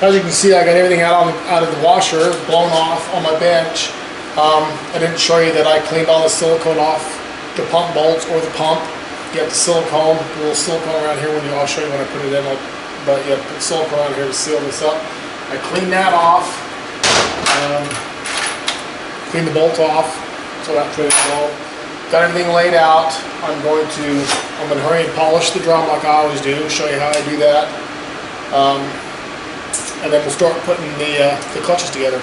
As you can see, I got everything out of the washer, blown off on my bench. I didn't show you that I cleaned all the silicone off the pump bolts or the pump. You have the silicone, a little silicone around here I'll show you when I put it in, but you have to put silicone around here to seal this up. I cleaned that off, cleaned the bolt off, so that's ready to go. Got everything laid out. I'm going to hurry and polish the drum like I always do, show you how I do that. And then we'll start putting the clutches together.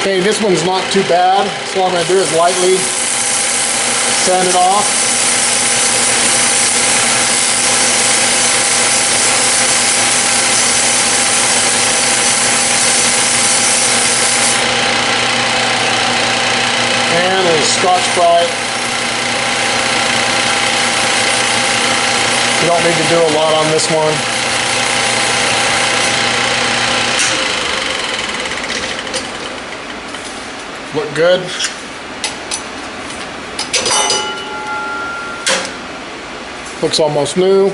Okay, this one's not too bad, so all I'm going to do is lightly sand it off. And a Scotch-Brite. You don't need to do a lot on this one. Look good. Looks almost new.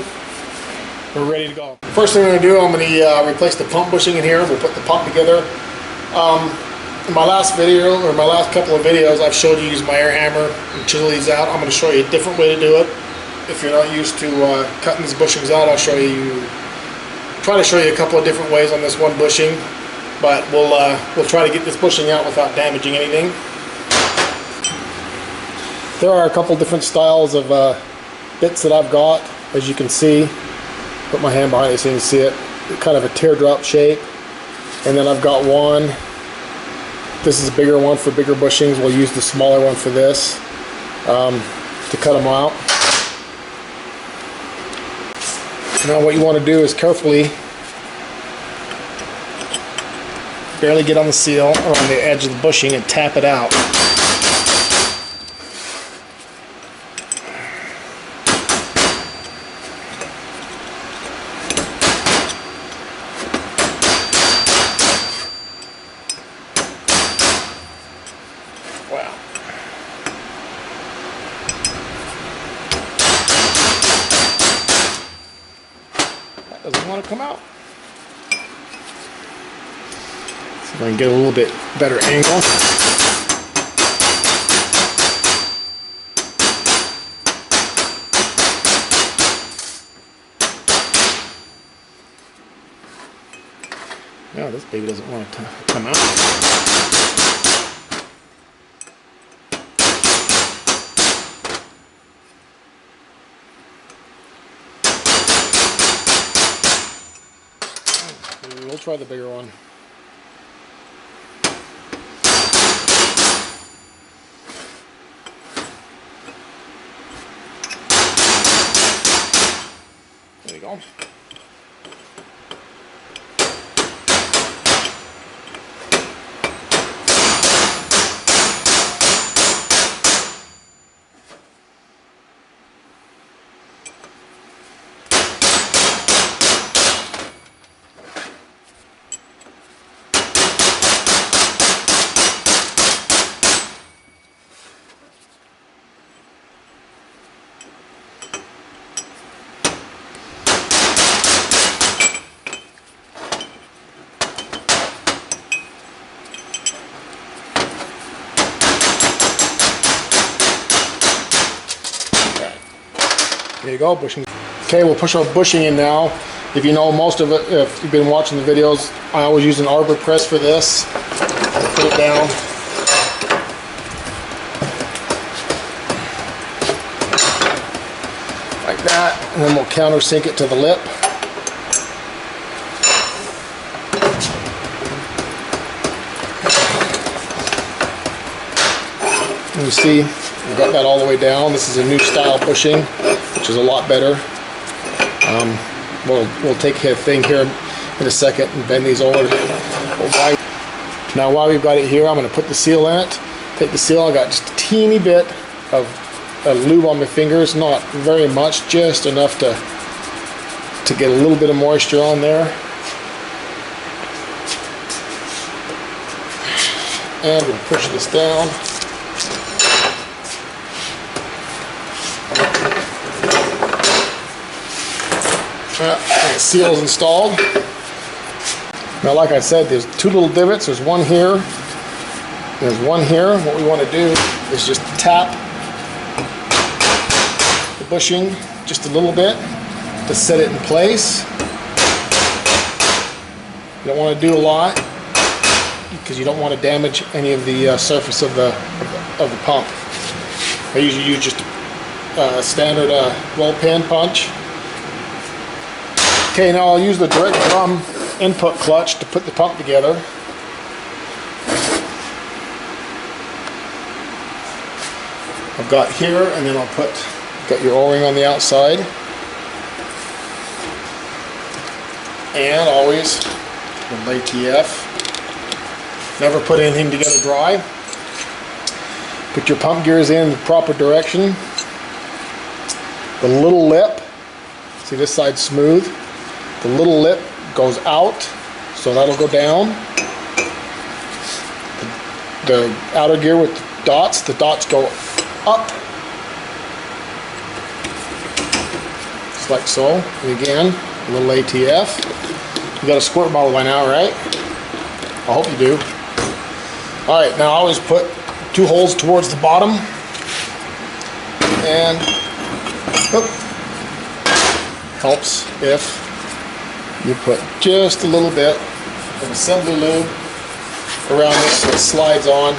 We're ready to go. First thing I'm going to do, I'm going to replace the pump bushing in here. We'll put the pump together. In my last video, or my last couple of videos, I've showed you use my air hammer and chisel these out. I'm going to show you a different way to do it. If you're not used to cutting these bushings out, I'll try to show you a couple of different ways on this one bushing. But we'll try to get this bushing out without damaging anything. There are a couple different styles of bits that I've got, as you can see. Put my hand behind it so you can see it. Kind of a teardrop shape. And then I've got one. This is a bigger one for bigger bushings. We'll use the smaller one for this to cut them out. Now what you want to do is carefully barely get on the seal or on the edge of the bushing and tap it out. Wow. That doesn't want to come out. See if I can get a little bit better angle. No, this baby doesn't want to come out. We'll try the bigger one. There you go. There you go, bushing. Okay, we'll push our bushing in now. If you know most of it, if you've been watching the videos, I always use an arbor press for this. Put it down. Like that, and then we'll countersink it to the lip. And you see, we've got that all the way down. This is a new style bushing, which is a lot better. We'll take a thing here in a second and bend these over. Now while we've got it here, I'm going to put the seal in it. Take the seal, I got just a teeny bit of lube on my fingers, not very much, just enough to get a little bit of moisture on there. And we'll push this down. There Alright, seal is installed. Now like I said, there's two little divots. There's one here. There's one here. What we want to do is just tap the bushing just a little bit to set it in place. You don't want to do a lot because you don't want to damage any of the surface of the pump. I usually use just a standard roll pin punch. Okay, now I'll use the direct drum input clutch to put the pump together. I've got here, and then I'll got your O-ring on the outside. And always with ATF. Never put anything together dry. Put your pump gears in the proper direction. The little lip, see this side's smooth. The little lip goes out, so that'll go down. The outer gear with the dots go up. Just like so. And again, a little ATF. You got a squirt bottle by now, right? I hope you do. Alright, now I always put two holes towards the bottom. And helps if you put just a little bit of assembly lube around this so it slides on.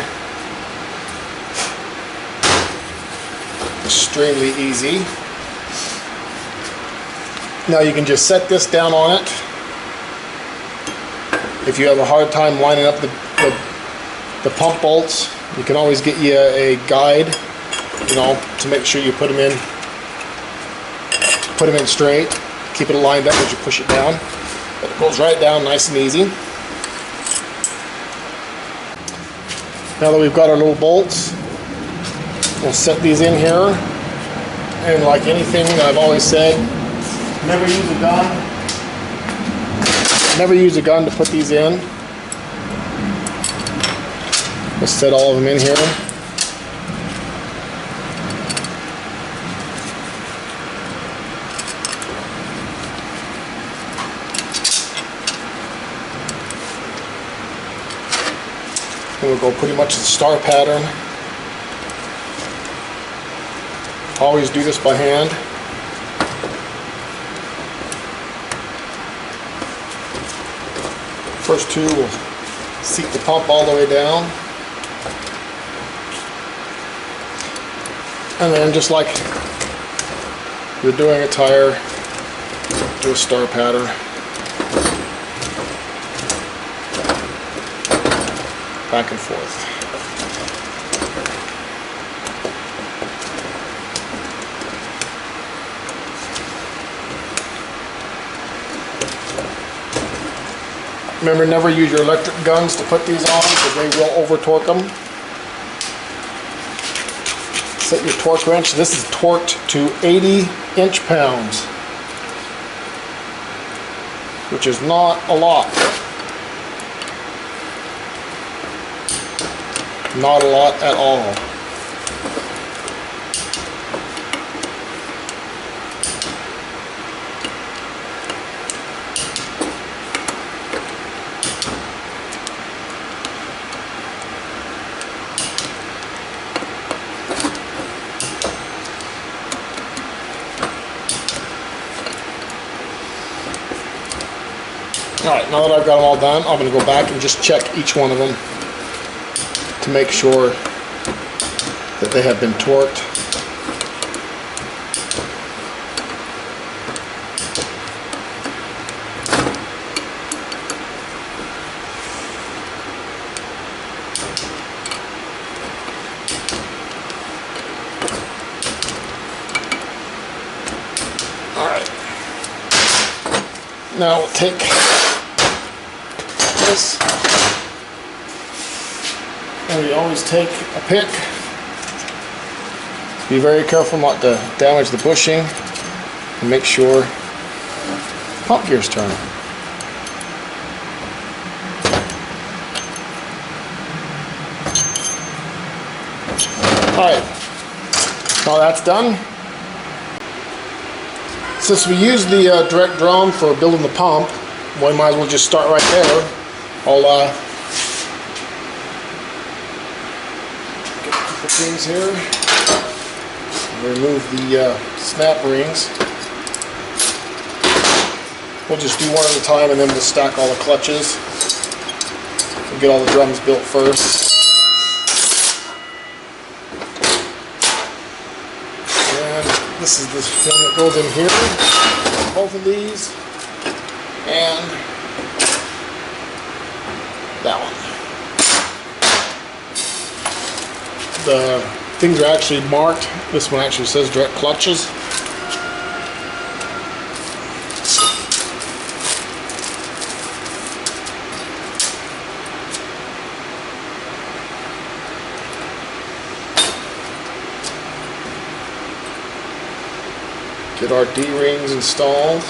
Extremely easy. Now you can just set this down on it. If you have a hard time lining up the pump bolts, you can always get you a guide, you know, to make sure you put them in straight. Keep it lined up as you push it down. But it goes right down nice and easy. Now that we've got our little bolts, we'll set these in here. And like anything that I've always said, never use a gun. Never use a gun to put these in. Let's set all of them in here. And we'll go pretty much the star pattern. Always do this by hand. First two will seat the pump all the way down. And then just like you're doing a tire, do a star pattern. Back and forth. Remember, never use your electric guns to put these on because they will over torque them. Set your torque wrench. This is torqued to 80 inch-pounds, which is not a lot. Not a lot at all. Alright, now that I've got them all done, I'm going to go back and just check each one of them to make sure that they have been torqued. Alright, now we'll take this, and we always take a pick. Be very careful not to damage the bushing, and make sure pump gears turn. Alright, now that's done. Since we use the direct drum for building the pump, we might as well just start right there. I'll get a couple things here. Remove the snap rings. We'll just do one at a time and then we'll stack all the clutches. We'll get all the drums built first. And this is this one that goes in here. Both of these. And that one. The things are actually marked. This one actually says direct clutches. Get our D-rings installed.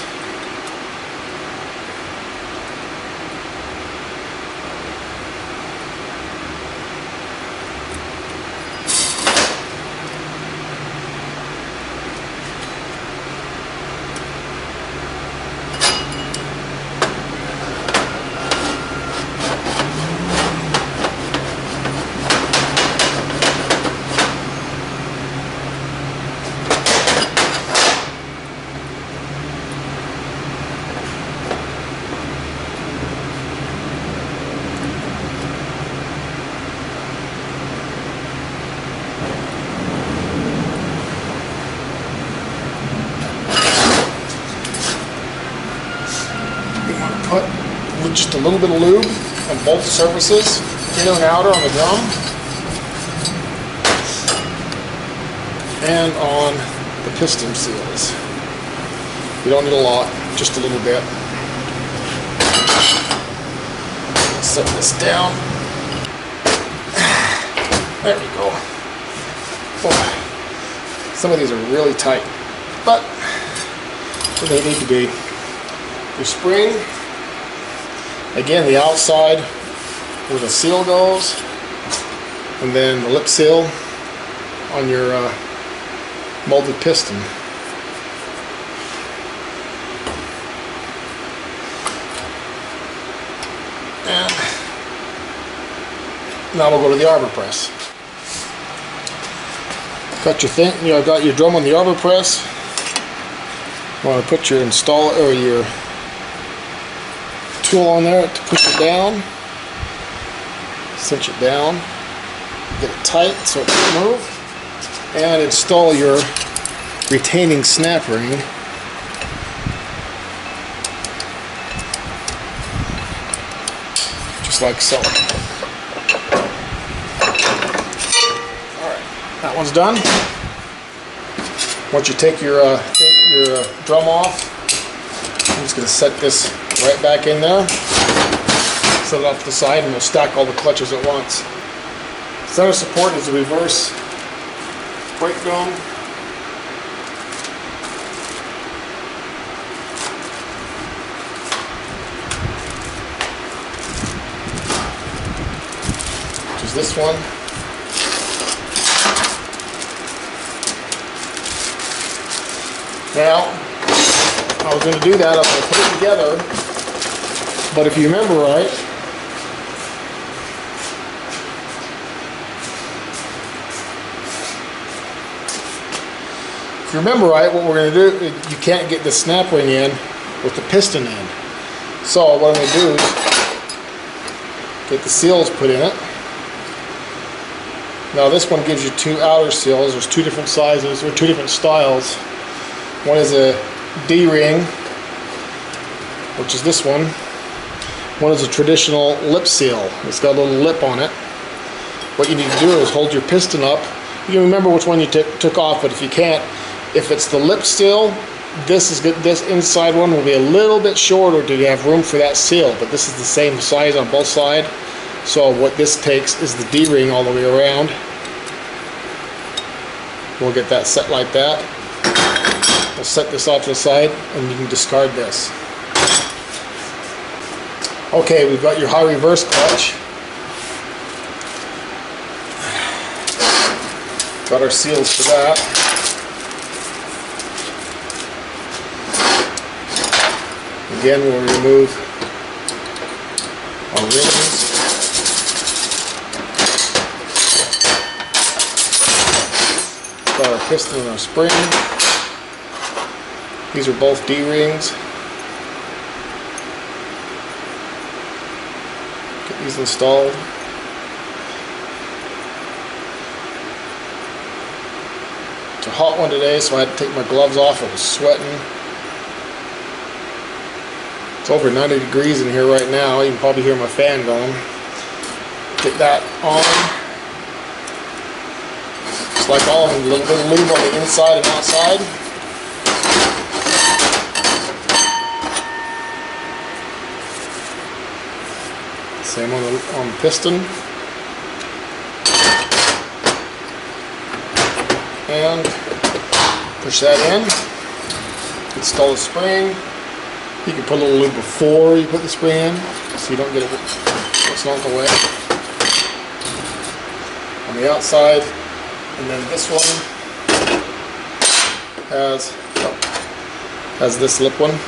Put just a little bit of lube on both surfaces, inner and outer on the drum, and on the piston seals. You don't need a lot, just a little bit. Set this down. There we go. Boy, some of these are really tight, but they need to be. Your spring. Again, the outside where the seal goes, and then the lip seal on your molded piston. And now we'll go to the arbor press. Got your thing, got your drum on the arbor press. You want to put your installer or your tool on there to push it down, cinch it down, get it tight so it doesn't move, and install your retaining snap ring. Just like so. Alright, that one's done. Once you take your drum off, I'm just going to set this right back in there, set it off to the side, and we'll stack all the clutches at once. Center support is a reverse brake drum. Which is this one. Now, I was going to do that, I was going to put it together, but if you remember right, what we're going to do, you can't get the snap ring in with the piston in. So what I'm going to do is get the seals put in it. Now this one gives you two outer seals. There's two different sizes, or two different styles. One is a D-ring, which is this one. One is a traditional lip seal. It's got a little lip on it. What you need to do is hold your piston up. You can remember which one you took off, but if you can't, if it's the lip seal, this is good. This inside one will be a little bit shorter to have room for that seal, but this is the same size on both sides. So what this takes is the D-ring all the way around. We'll get that set like that. We'll set this off to the side and you can discard this. Okay, we've got your high reverse clutch. Got our seals for that. again, we'll remove our rings. Got our piston and our spring. These are both D-rings. Get these installed. It's a hot one today, so I had to take my gloves off. I was sweating. It's over 90 degrees in here right now. You can probably hear my fan going. Get that on. Just like all of them, a little bit of lube on the inside and outside. Same on the piston. And push that in. Install the spring. You can put a little lube before you put the spring in, so you don't get what's not in the way. On the outside, and then this one has this lip one.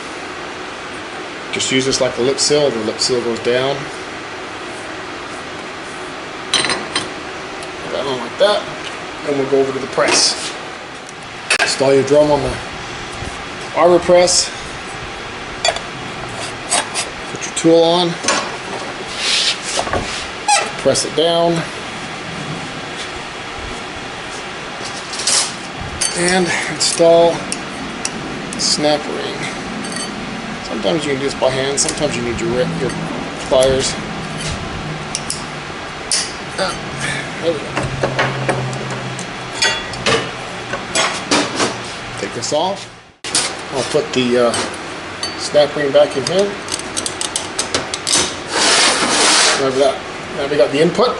Just use this like a lip seal. The lip seal goes down. Put that on like that, and we'll go over to the press. Install your drum on the arbor press. Put your tool on. Press it down. And install the snap ring. Sometimes you can do this by hand, sometimes you need your pliers. There we go. Take this off. I'll put the snap ring back in here. Now we got the input.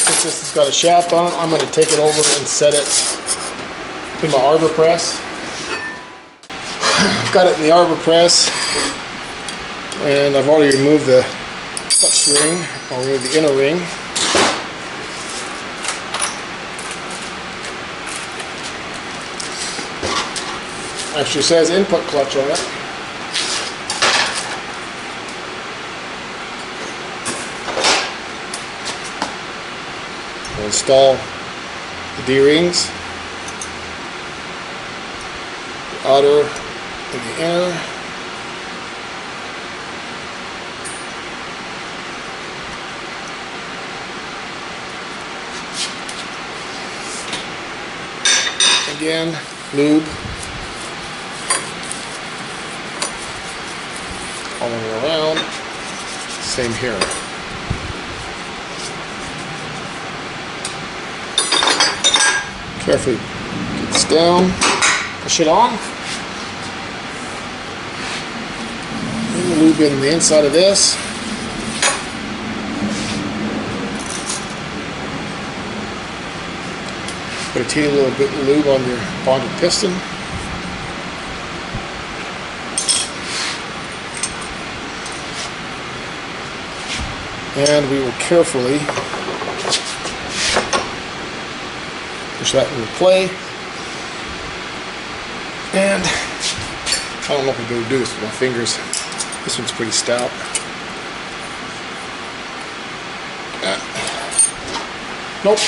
Since this has got a shaft on it, I'm going to take it over and set it in my arbor press. Got it in the arbor press, and I've already removed the clutch ring. I'll remove the inner ring. Actually says input clutch on it. We'll install the D-rings, the outer and the inner. Again, lube all the way around. Same here. Carefully get this down, push it on. And lube in the inside of this. Put a teeny little bit of lube on your bonded piston. And we will carefully push that into play. And I don't know if I'm going to do this with my fingers. This one's pretty stout. Nope.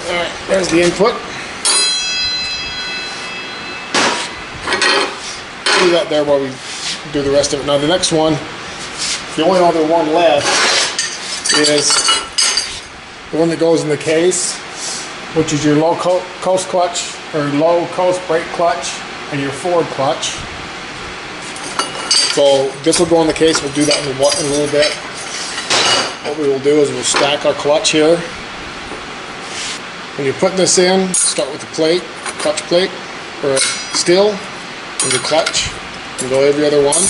Alright, there's the input. Do that there while we do the rest of it. Now the next one, the only other one left is the one that goes in the case, which is your low coast clutch, or low coast brake clutch, and your forward clutch. So this will go in the case. We'll do that in a little bit. What we will do is we'll stack our clutch here. When you're putting this in, start with the plate, clutch plate, or steel, and your clutch, and go every other one.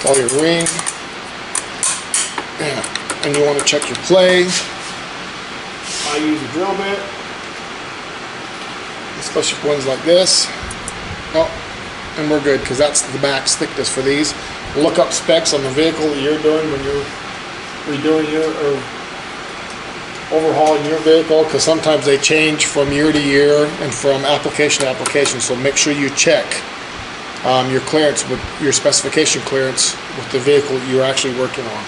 all your ring. And you want to check your play. I use a drill bit, especially for ones like this. Oh, and we're good because that's the max thickness for these. Look up specs on the vehicle that you're doing when you're redoing your or overhauling your vehicle, because sometimes they change from year to year and from application to application. So make sure you check your clearance with your specification clearance with the vehicle you're actually working on.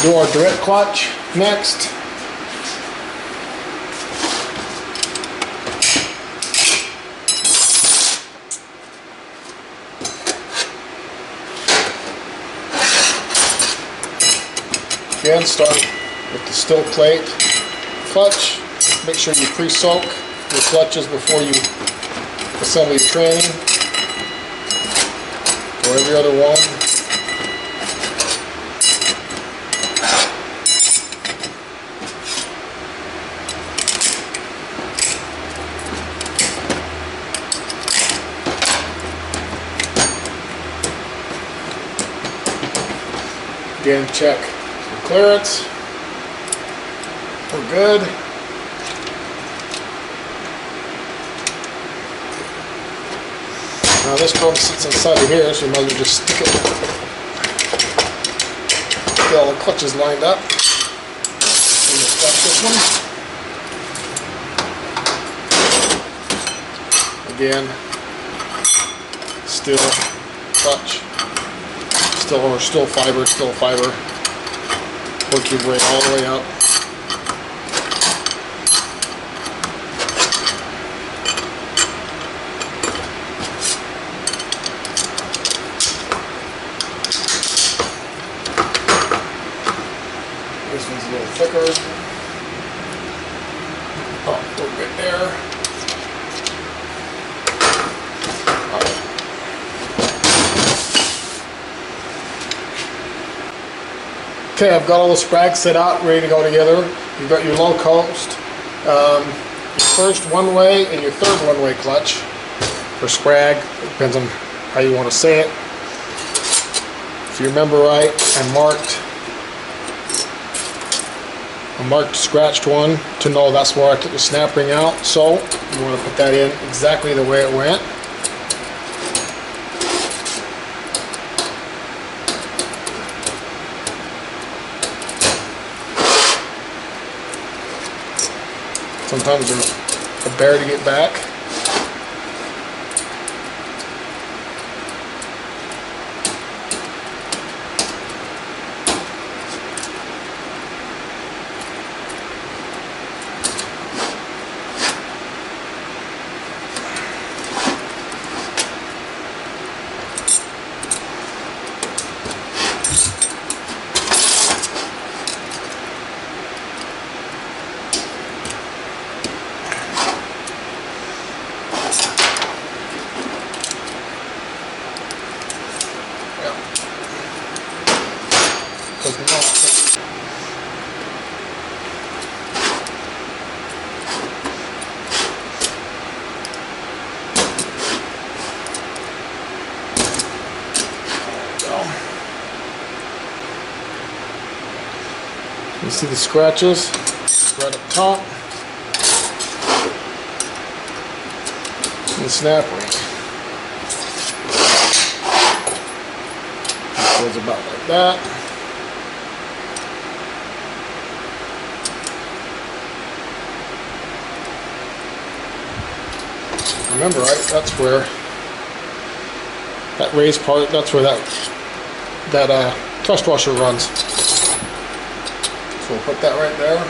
Do our direct clutch next. Again, start with the still plate clutch. Make sure you pre-soak your clutches before you assemble your train, or every other one. Again, check the clearance. We're good. Now this probe sits inside of here, so you might as well just stick it. Get all the clutches lined up. And we'll start this one. Again, still clutch. Still fiber. Work your way all the way up. This one's a little thicker. Oh, we're good there. Okay, I've got all the sprags set out, ready to go together. You've got your low coast, your first one-way and your third one-way clutch for sprag. It depends on how you want to say it. If you remember right, I marked scratched one to know that's where I took the snap ring out. So you want to put that in exactly the way it went. Sometimes they're a bear to get back. You see the scratches right up top and the snap ring. It goes about like that. Remember, right? That's where that raised part. That's where that thrust washer runs. So we'll put that right there.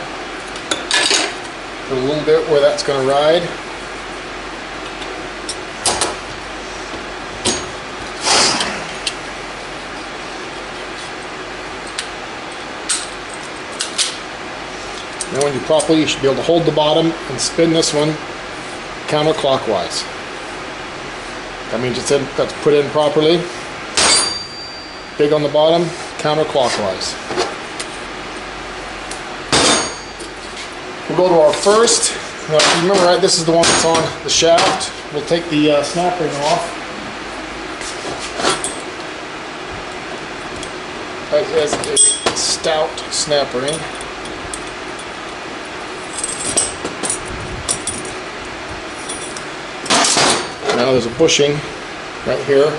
Put a little bit where that's going to ride. Now when you properly, you should be able to hold the bottom and spin this one counterclockwise. That means that's put in properly. Big on the bottom, counterclockwise. We'll go to our first. Now, if you remember right, this is the one that's on the shaft. We'll take the snap ring off. It is a stout snap ring. Now there's a bushing right here.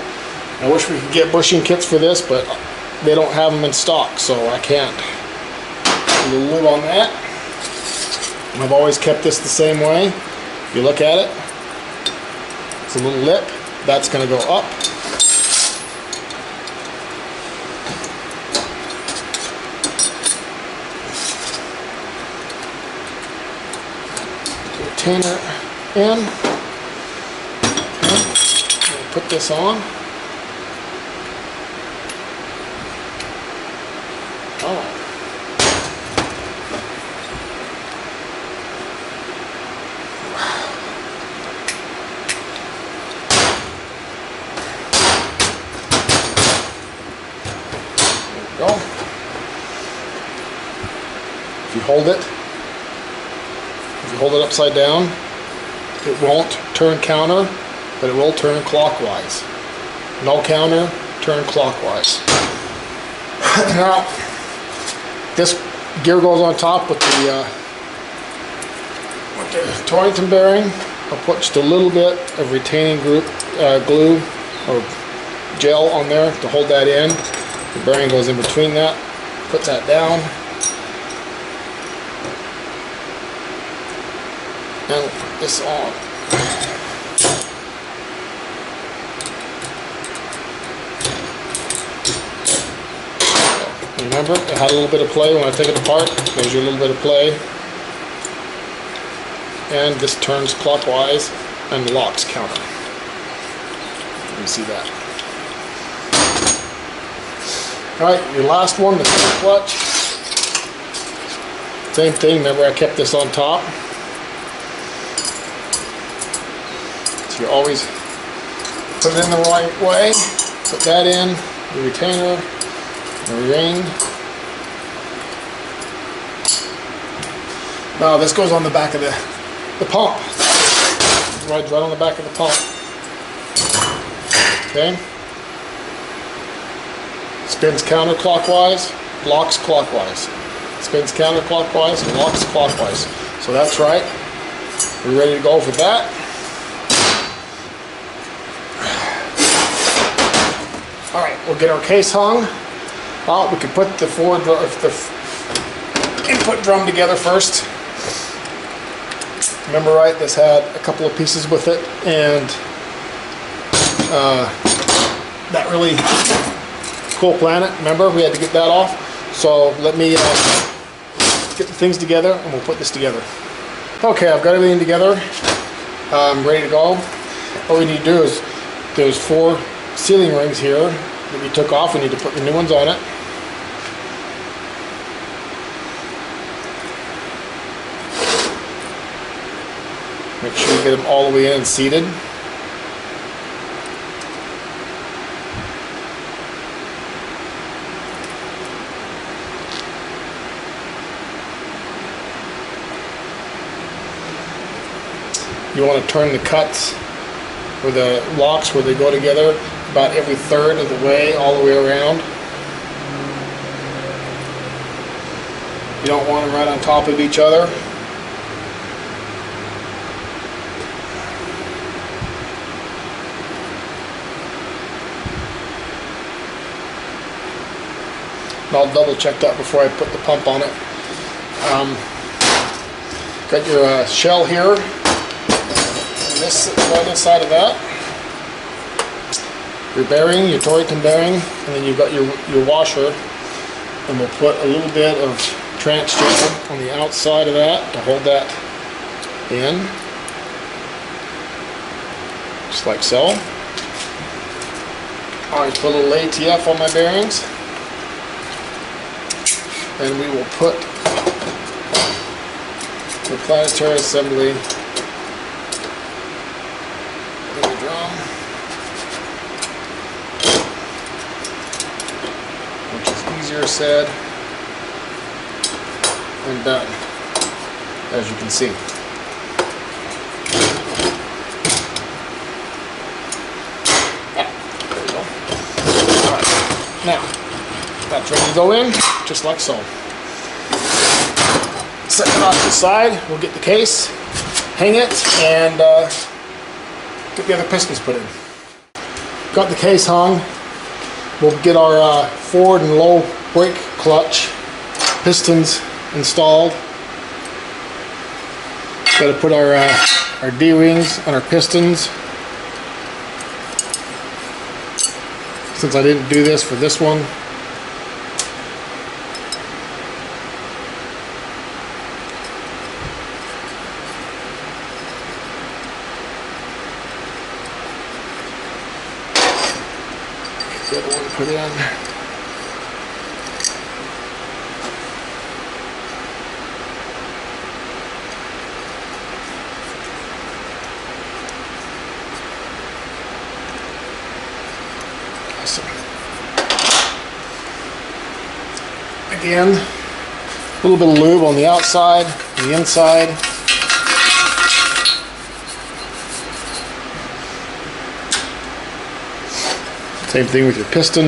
I wish we could get bushing kits for this, but they don't have them in stock, so I can't. A little lid on that. And I've always kept this the same way. If you look at it, it's a little lip. That's going to go up. Retainer in. Put this on. Oh. There we go. If you hold it upside down, it won't turn counter, but it will turn clockwise. No counter, turn clockwise. Now, this gear goes on top with the Torrington bearing. I'll put just a little bit of retaining glue or gel on there to hold that in. The bearing goes in between that. Put that down. And we'll put this on. Remember, it had a little bit of play when I take it apart. There's your little bit of play. And this turns clockwise and locks counter. You can see that. Alright, your last one, the clutch. Same thing, remember I kept this on top. So you always put it in the right way. Put that in, the retainer. Ring. Now this goes on the back of the pump. Right on the back of the pump. Okay. Spins counterclockwise, locks clockwise. Spins counterclockwise, locks clockwise. So that's right. We're ready to go for that. All right, we'll get our case hung. Well, we could put the input drum together first. Remember, right, this had a couple of pieces with it, and that really cool planet, remember, we had to get that off. So let me get the things together and we'll put this together. Okay, I've got everything together. I'm ready to go. What we need to do is, there's 4 sealing rings here that we took off. We need to put the new ones on it. Make sure you get them all the way in and seated. You want to turn the cuts or the locks where they go together about every third of the way, all the way around. You don't want them right on top of each other. And I'll double check that before I put the pump on it. Got your shell here. This right inside of that. Your bearing, your Torrington bearing, and then you've got your washer. And we'll put a little bit of trans gel on the outside of that to hold that in. Just like so. Alright, put a little ATF on my bearings. And we will put the planetary assembly in the drum, which is easier said than done, as you can see. There we go. Alright, now That's ready to go in, just like so. Set it off to the side, we'll get the case, hang it, and get the other pistons put in. Got the case hung. We'll get our forward and low brake clutch pistons installed. Got to put our D-rings on our pistons. Since I didn't do this for this one. Get the other one put in. Again, a little bit of lube on the outside and the inside. Same thing with your piston.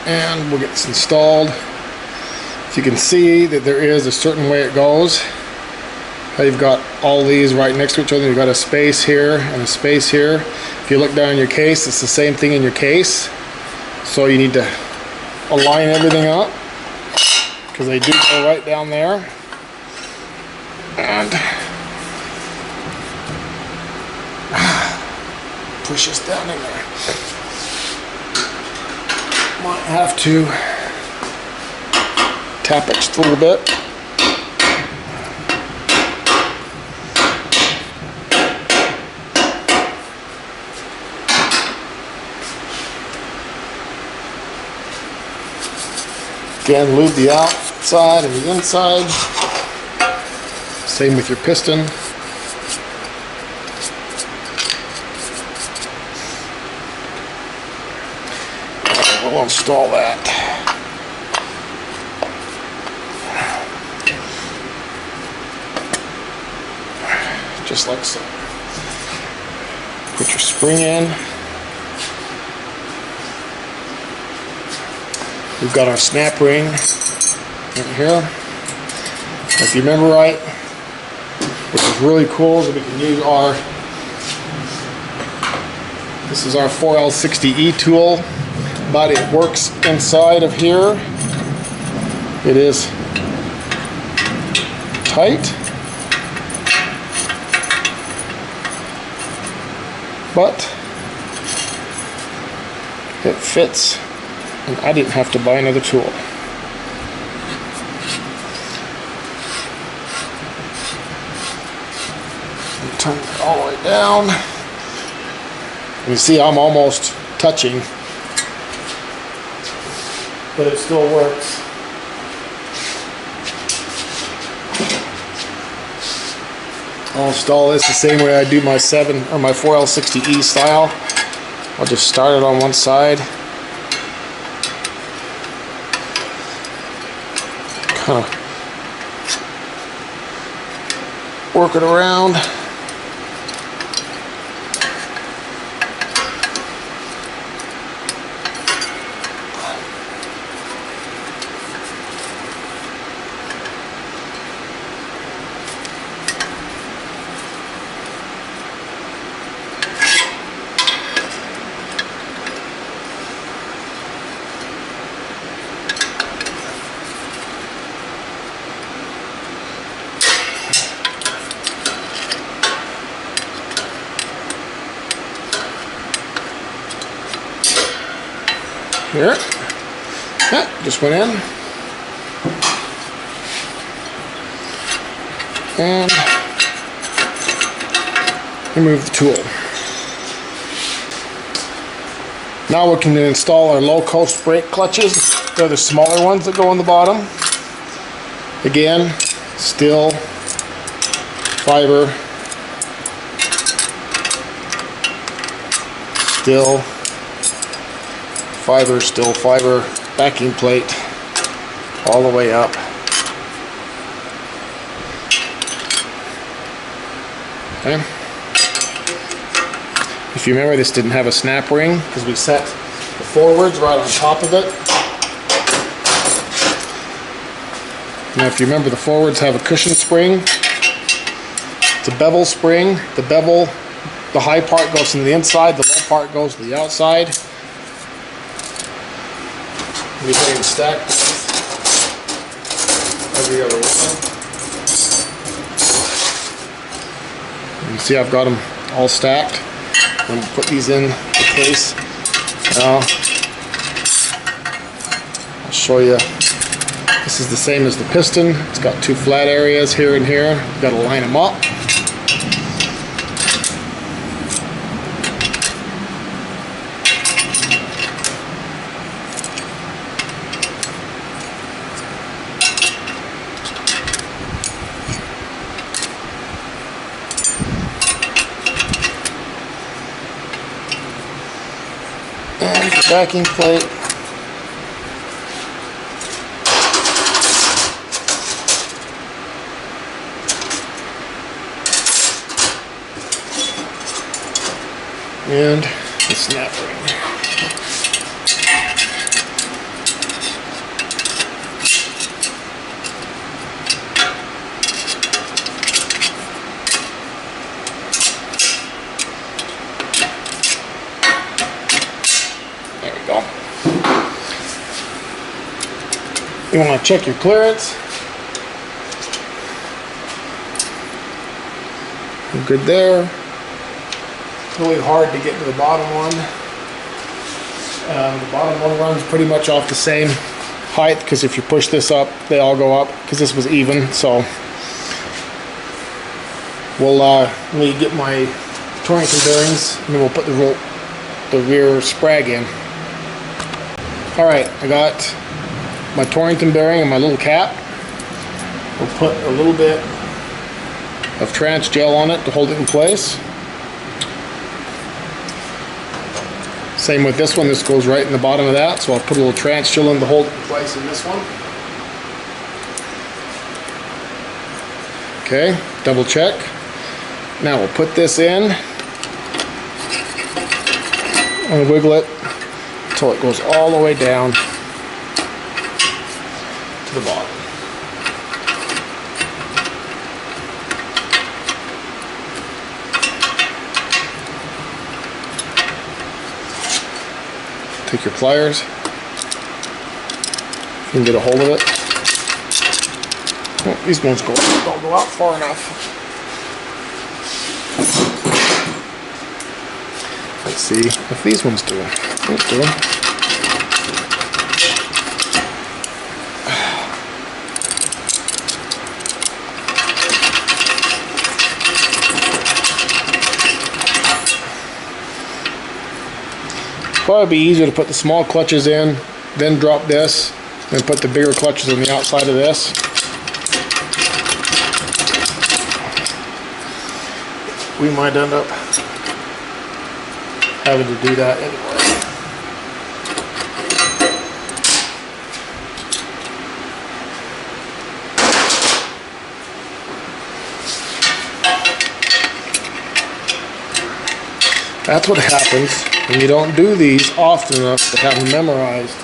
And we'll get this installed. So you can see that there is a certain way it goes. How you've got all these right next to each other. You've got a space here and a space here. If you look down in your case, it's the same thing in your case. So you need to align everything up because they do go right down there. And push this down in there. Might have to tap it just a little bit. Again, lube the outside and the inside. Same with your piston. We'll install that. Just like so. Put your spring in. We've got our snap ring right here. If you remember right, which is really cool, is that we can use this is our 4L60E tool, but it works inside of here. It is tight, but it fits. And I didn't have to buy another tool. Turn it all the way down. You see I'm almost touching, but it still works. I'll install this the same way I do my 4L60E style. I'll just start it on one side. Kind of work it around. Here, yeah, just went in, and remove the tool. Now we can install our low coast brake clutches. They're the smaller ones that go on the bottom. Again, still fiber, still fiber, backing plate all the way up. Okay. If you remember, this didn't have a snap ring because we set the forwards right on top of it. Now if you remember, the forwards have a cushion spring. It's a bevel spring. The bevel, the high part goes to the inside, the low part goes to the outside. We go ahead and stack every other one. You see I've got them all stacked. I'm going to put these in the case. Now, I'll show you. This is the same as the piston. It's got two flat areas here and here. You've got to line them up. And the backing plate. And the snap ring. There we go. You want to check your clearance. We're good there. Really hard to get to the bottom one. The bottom one runs pretty much off the same height because if you push this up, they all go up because this was even. So we'll let me get my Torrington bearings and then we'll put the rear sprag in. All right, I got my Torrington bearing and my little cap. We'll put a little bit of trans gel on it to hold it in place. Same with this one, this goes right in the bottom of that, so I'll put a little trans gel in to hold it in place in this one. Okay, double check. Now we'll put this in and wiggle it until it goes all the way down to the bottom. Take your pliers, you can get a hold of it. Oh, these ones don't go out far enough. Let's see if these ones do. Let's do them. Probably be easier to put the small clutches in, then drop this, and put the bigger clutches on the outside of this. We might end up having to do that anyway. That's what happens when you don't do these often enough to have them memorized.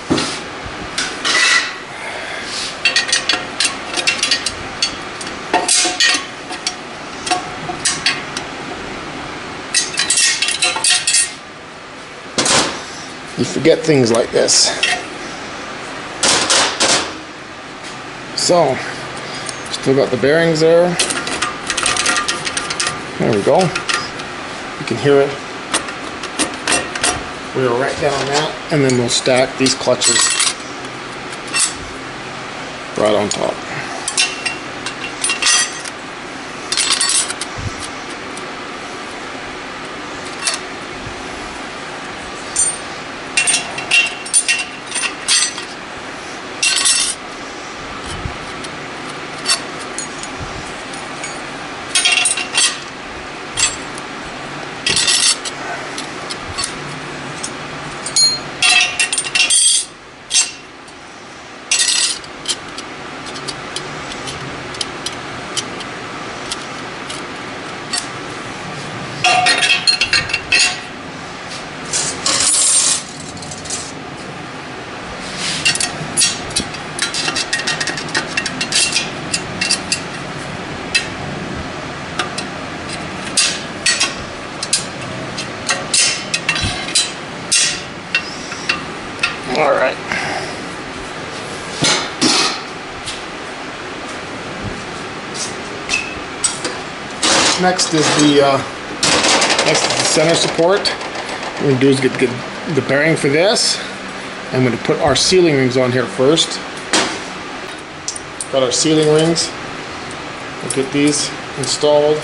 You forget things like this. So, still got the bearings there. There we go. You can hear it. We'll right down on that, and then we'll stack these clutches right on top. Next is the center support. What we're going to do is get the bearing for this. I'm going to put our sealing rings on here first. Got our sealing rings. We'll get these installed.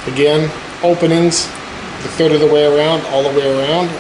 Again, openings a third of the way around, all the way around.